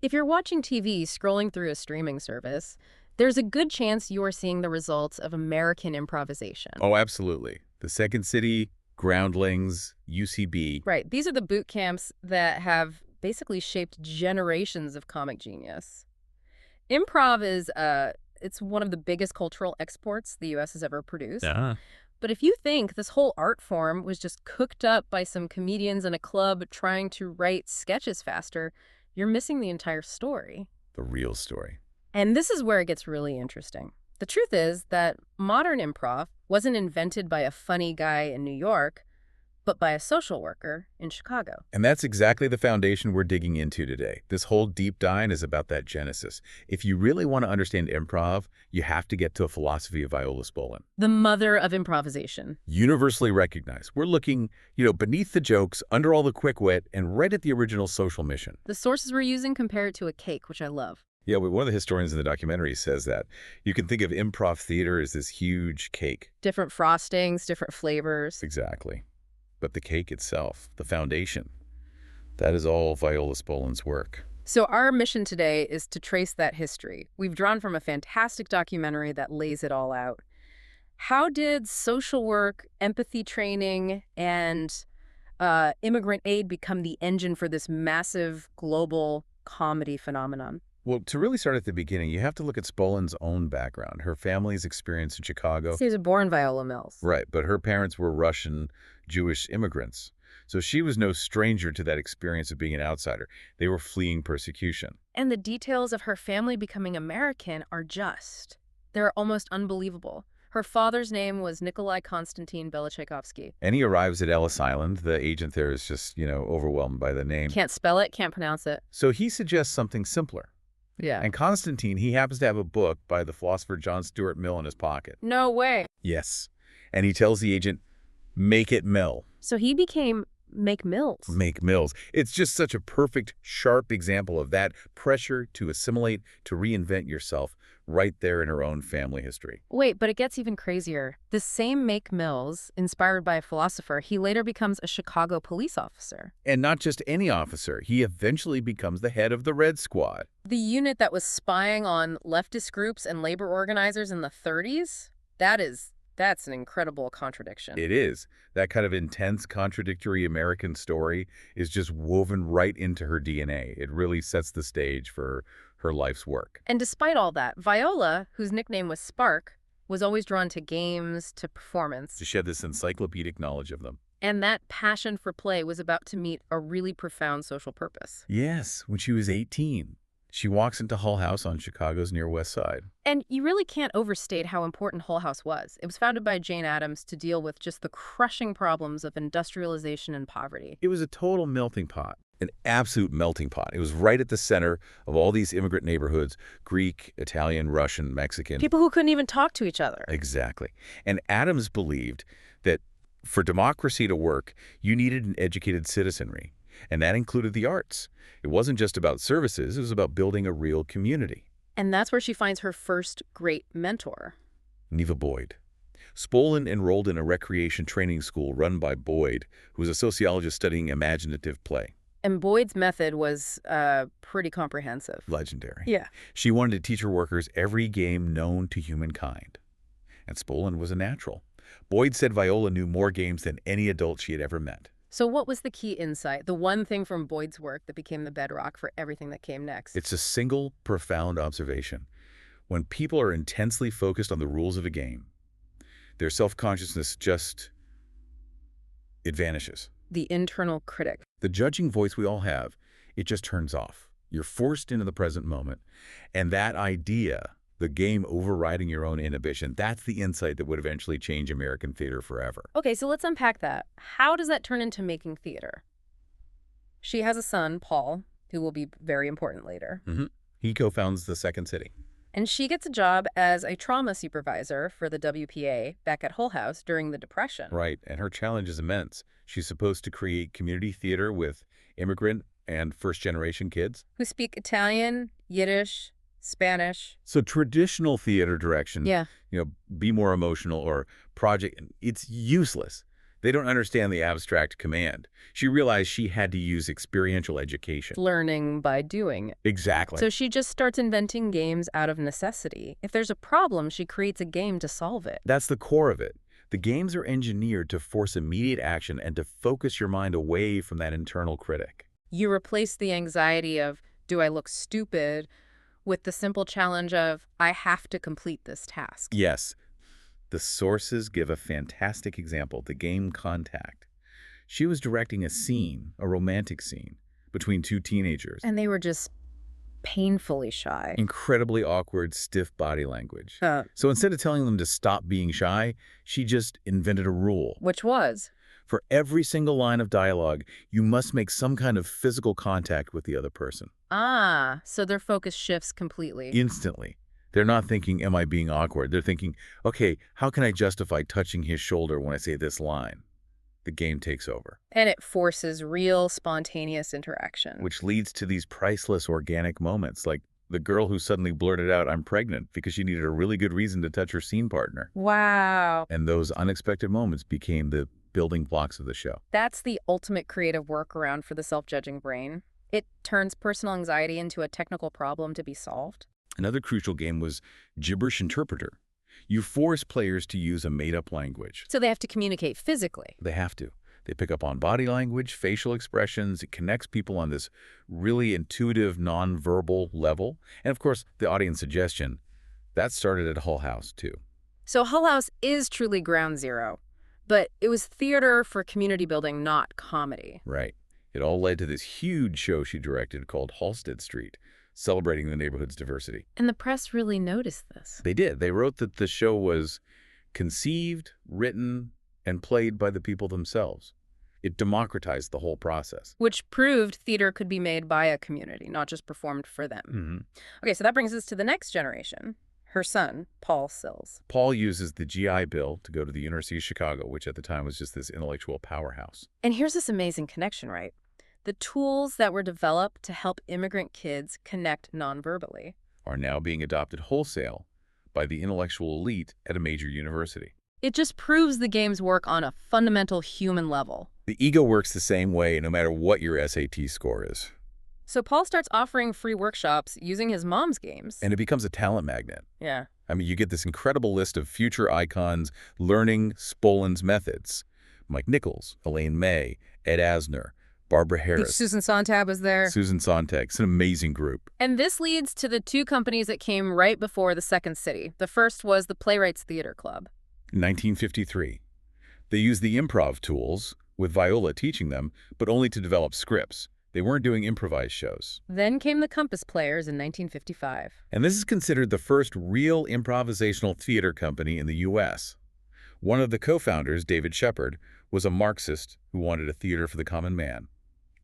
If you're watching TV scrolling through a streaming service, there's a good chance you are seeing the results of American improvisation. Oh, absolutely. The Second City, Groundlings, UCB. Right. These are the boot camps that have basically shaped generations of comic genius. Improv is it's one of the biggest cultural exports the US has ever produced. Ah. But if you think this whole art form was just cooked up by some comedians in a club trying to write sketches faster, you're missing the entire story. The real story. And this is where it gets really interesting. The truth is that modern improv wasn't invented by a funny guy in New York, but by a social worker in Chicago. And that's exactly the foundation we're digging into today. This whole deep dive is about that genesis. If you really want to understand improv, you have to get to a philosophy of Viola Spolin. The mother of improvisation. Universally recognized. We're looking, beneath the jokes, under all the quick wit, and right at the original social mission. The sources we're using compare it to a cake, which I love. Yeah, one of the historians in the documentary says that you can think of improv theater as this huge cake. Different frostings, different flavors. Exactly. But the cake itself, the foundation, that is all Viola Spolin's work. So our mission today is to trace that history. We've drawn from a fantastic documentary that lays it all out. How did social work, empathy training, and immigrant aid become the engine for this massive global comedy phenomenon? Well, to really start at the beginning, you have to look at Spolin's own background, her family's experience in Chicago. She was born Viola Mills. Right, but her parents were Russian Jewish immigrants. So she was no stranger to that experience of being an outsider. They were fleeing persecution. And the details of her family becoming American are they're almost unbelievable. Her father's name was Nikolai Konstantin Belichaikovsky. And he arrives at Ellis Island. The agent there is just, overwhelmed by the name. Can't spell it, can't pronounce it. So he suggests something simpler. Yeah. And Constantine, he happens to have a book by the philosopher John Stuart Mill in his pocket. No way. Yes. And he tells the agent, make it Mill. So he became Make Mills. Make Mills. It's just such a perfect, sharp example of that pressure to assimilate, to reinvent yourself right there in her own family history. Wait, but it gets even crazier. This same Make Mills, inspired by a philosopher, he later becomes a Chicago police officer. And not just any officer. He eventually becomes the head of the Red Squad. The unit that was spying on leftist groups and labor organizers in the 30s? That's an incredible contradiction. It is. That kind of intense, contradictory American story is just woven right into her DNA. It really sets the stage for her life's work. And despite all that, Viola, whose nickname was Spark, was always drawn to games, to performance. She had this encyclopedic knowledge of them. And that passion for play was about to meet a really profound social purpose. Yes, when she was 18. She walks into Hull House on Chicago's near West Side. And you really can't overstate how important Hull House was. It was founded by Jane Addams to deal with just the crushing problems of industrialization and poverty. It was a total melting pot, an absolute melting pot. It was right at the center of all these immigrant neighborhoods, Greek, Italian, Russian, Mexican. People who couldn't even talk to each other. Exactly. And Addams believed that for democracy to work, you needed an educated citizenry. And that included the arts. It wasn't just about services, it was about building a real community. And that's where she finds her first great mentor. Neva Boyd. Spolin enrolled in a recreation training school run by Boyd, who was a sociologist studying imaginative play. And Boyd's method was pretty comprehensive. Legendary. Yeah. She wanted to teach her workers every game known to humankind. And Spolin was a natural. Boyd said Viola knew more games than any adult she had ever met. So what was the key insight, the one thing from Boyd's work that became the bedrock for everything that came next? It's a single, profound observation. When people are intensely focused on the rules of a game, their self-consciousness it vanishes. The internal critic. The judging voice we all have, it just turns off. You're forced into the present moment. And that idea, the game overriding your own inhibition, that's the insight that would eventually change American theater forever. Okay, so let's unpack that. How does that turn into making theater? She has a son, Paul, who will be very important later. He co-founds the Second City. And she gets a job as a trauma supervisor for the WPA back at Hull House during the Depression. Right, and her challenge is immense. She's supposed to create community theater with immigrant and first-generation kids who speak Italian, Yiddish, Spanish. So traditional theater direction, Yeah. be more emotional or project, it's useless. They don't understand the abstract command. She realized she had to use experiential education. Learning by doing. Exactly. So she just starts inventing games out of necessity. If there's a problem, she creates a game to solve it. That's the core of it. The games are engineered to force immediate action and to focus your mind away from that internal critic. You replace the anxiety of, do I look stupid, with the simple challenge of, I have to complete this task. Yes, the sources give a fantastic example, the game Contact. She was directing a scene, a romantic scene, between two teenagers. And they were just painfully shy. Incredibly awkward, stiff body language. Uh, So instead of telling them to stop being shy, she just invented a rule. which was? For every single line of dialogue, you must make some kind of physical contact with the other person. Ah, so their focus shifts completely. Instantly. They're not thinking, am I being awkward? They're thinking, okay, how can I justify touching his shoulder when I say this line? The game takes over, And it forces real, spontaneous interaction. which leads to these priceless organic moments, like the girl who suddenly blurted out, I'm pregnant, because she needed a really good reason to touch her scene partner. Wow. And those unexpected moments became the building blocks of the show. That's the ultimate creative workaround for the self-judging brain. It turns personal anxiety into a technical problem to be solved. Another crucial game was Gibberish Interpreter. You force players to use a made-up language. So they have to communicate physically. They have to. They pick up on body language, facial expressions. It connects people on this really intuitive, nonverbal level. And of course, the audience suggestion. That started at Hull House, too. So Hull House is truly ground zero. But it was theater for community building, not comedy. Right. It all led to this huge show she directed called Halsted Street, celebrating the neighborhood's diversity. And the press really noticed this. They did. They wrote that the show was conceived, written, and played by the people themselves. It democratized the whole process. Which proved theater could be made by a community, not just performed for them. Okay, so that brings us to the next generation. Her son, Paul Sills. Paul uses the GI Bill to go to the University of Chicago, which at the time was just this intellectual powerhouse. And here's this amazing connection, right? The tools that were developed to help immigrant kids connect nonverbally. Are now being adopted wholesale by the intellectual elite at a major university. It just proves the games work on a fundamental human level. The ego works the same way no matter what your SAT score is. So Paul starts offering free workshops using his mom's games. And it becomes a talent magnet. Yeah. I mean, you get this incredible list of future icons learning Spolin's methods. Mike Nichols, Elaine May, Ed Asner, Barbara Harris. Susan Sontag was there. Susan Sontag. It's an amazing group. And this leads to the two companies that came right before the Second City. The first was the Playwrights Theater Club. In 1953. They used the improv tools, with Viola teaching them, but only to develop scripts. They weren't doing improvised shows. Then came the Compass Players in 1955. And this is considered the first real improvisational theater company in the U.S. One of the co-founders, David Shepard, was a Marxist who wanted a theater for the common man,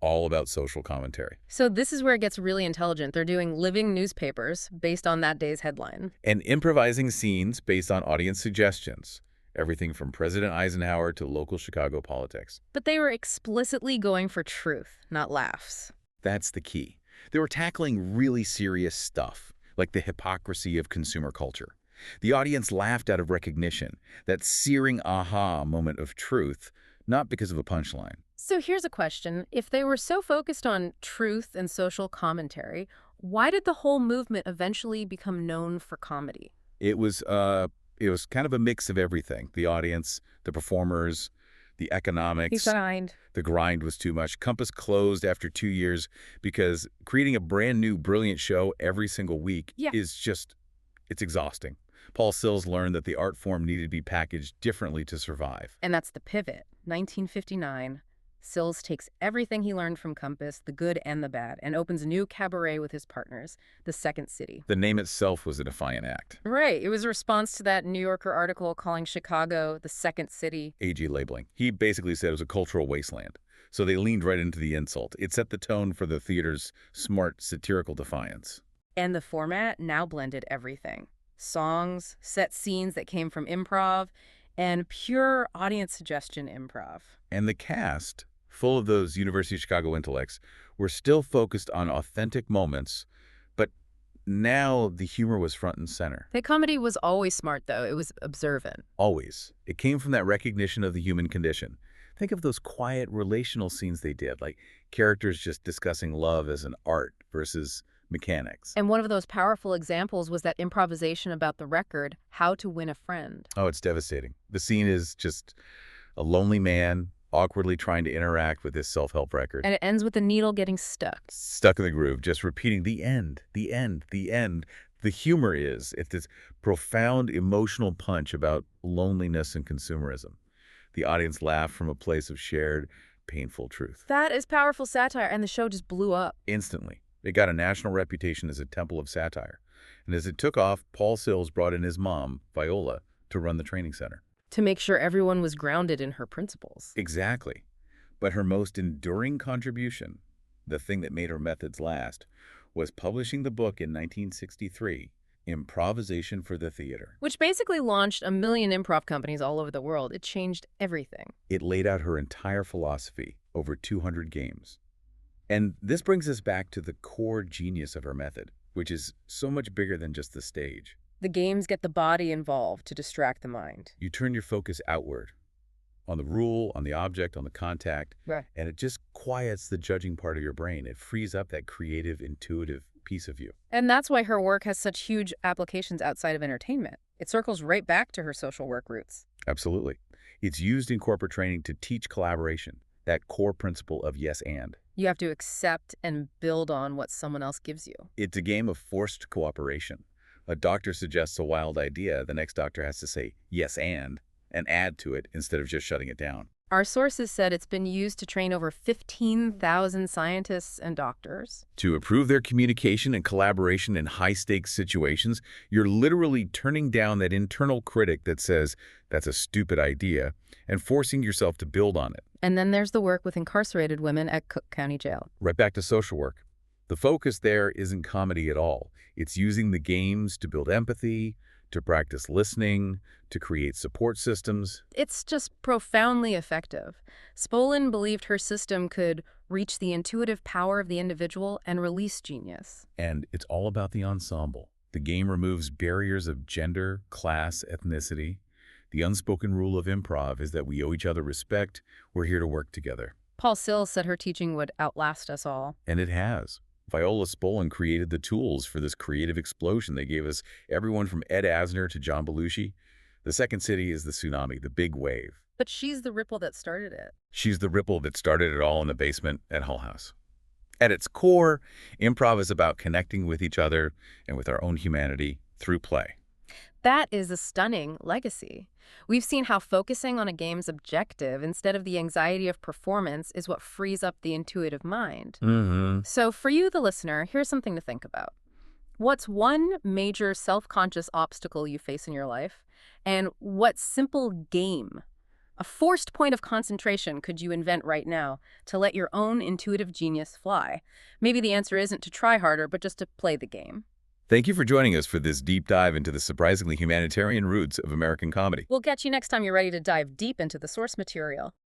all about social commentary. So this is where it gets really intelligent. They're doing living newspapers based on that day's headline. And improvising scenes based on audience suggestions. Everything from President Eisenhower to local Chicago politics. But they were explicitly going for truth, not laughs. That's the key. They were tackling really serious stuff, like the hypocrisy of consumer culture. The audience laughed out of recognition, that searing aha moment of truth, not because of a punchline. So here's a question. If they were so focused on truth and social commentary, why did the whole movement eventually become known for comedy? It was kind of a mix of everything. The audience, the performers, the economics. The grind was too much. Compass closed after 2 years because creating a brand new, brilliant show every single week is just, it's exhausting. Paul Sills learned that the art form needed to be packaged differently to survive. And that's the pivot. 1959. Sills takes everything he learned from Compass, the good and the bad, and opens a new cabaret with his partners, the Second City. The name itself was a defiant act. Right. It was a response to that New Yorker article calling Chicago the Second City. AG labeling. He basically said it was a cultural wasteland. So they leaned right into the insult. It set the tone for the theater's smart, satirical defiance. And the format now blended everything. Songs, set scenes that came from improv, and pure audience suggestion improv. And the cast, full of those University of Chicago intellects, were still focused on authentic moments, but now the humor was front and center. The comedy was always smart, though. It was observant. Always. It came from that recognition of the human condition. Think of those quiet relational scenes they did, like characters just discussing love as an art versus mechanics. And one of those powerful examples was that improvisation about the record, How to Win a Friend. Oh, it's devastating. The scene is just a lonely man awkwardly trying to interact with his self-help record. And it ends with the needle getting stuck. Stuck in the groove, just repeating the end, the end, the end. The humor is, it's this profound emotional punch about loneliness and consumerism. The audience laughed from a place of shared, painful truth. That is powerful satire, and the show just blew up. Instantly. It got a national reputation as a temple of satire. And as it took off, Paul Sills brought in his mom, Viola, to run the training center. To make sure everyone was grounded in her principles. Exactly. But her most enduring contribution, the thing that made her methods last, was publishing the book in 1963, Improvisation for the Theater. Which basically launched a million improv companies all over the world. It changed everything. It laid out her entire philosophy over 200 games. And this brings us back to the core genius of her method, which is so much bigger than just the stage. The games get the body involved to distract the mind. You turn your focus outward, on the rule, on the object, on the contact, Right. and it just quiets the judging part of your brain. It frees up that creative, intuitive piece of you. And that's why her work has such huge applications outside of entertainment. It circles right back to her social work roots. Absolutely. It's used in corporate training to teach collaboration, that core principle of yes and. You have to accept and build on what someone else gives you. It's a game of forced cooperation. A doctor suggests a wild idea, the next doctor has to say yes and add to it instead of just shutting it down. Our sources said it's been used to train over 15,000 scientists and doctors. To improve their communication and collaboration in high-stakes situations, you're literally turning down that internal critic that says, that's a stupid idea, and forcing yourself to build on it. And then there's the work with incarcerated women at Cook County Jail. Right back to social work. The focus there isn't comedy at all. It's using the games to build empathy, to practice listening, to create support systems. It's just profoundly effective. Spolin believed her system could reach the intuitive power of the individual and release genius. And it's all about the ensemble. The game removes barriers of gender, class, ethnicity. The unspoken rule of improv is that we owe each other respect. We're here to work together. Paul Sills said her teaching would outlast us all. And it has. Viola Spolin created the tools for this creative explosion. They gave us everyone from Ed Asner to John Belushi. The second city is the tsunami, the big wave. But she's the ripple that started it. She's the ripple that started it all in the basement at Hull House. At its core, improv is about connecting with each other and with our own humanity through play. That is a stunning legacy. We've seen how focusing on a game's objective instead of the anxiety of performance is what frees up the intuitive mind. So for you, the listener, here's something to think about. What's one major self-conscious obstacle you face in your life? And what simple game, a forced point of concentration, could you invent right now to let your own intuitive genius fly? Maybe the answer isn't to try harder, but just to play the game. Thank you for joining us for this deep dive into the surprisingly humanitarian roots of American comedy. We'll catch you next time you're ready to dive deep into the source material.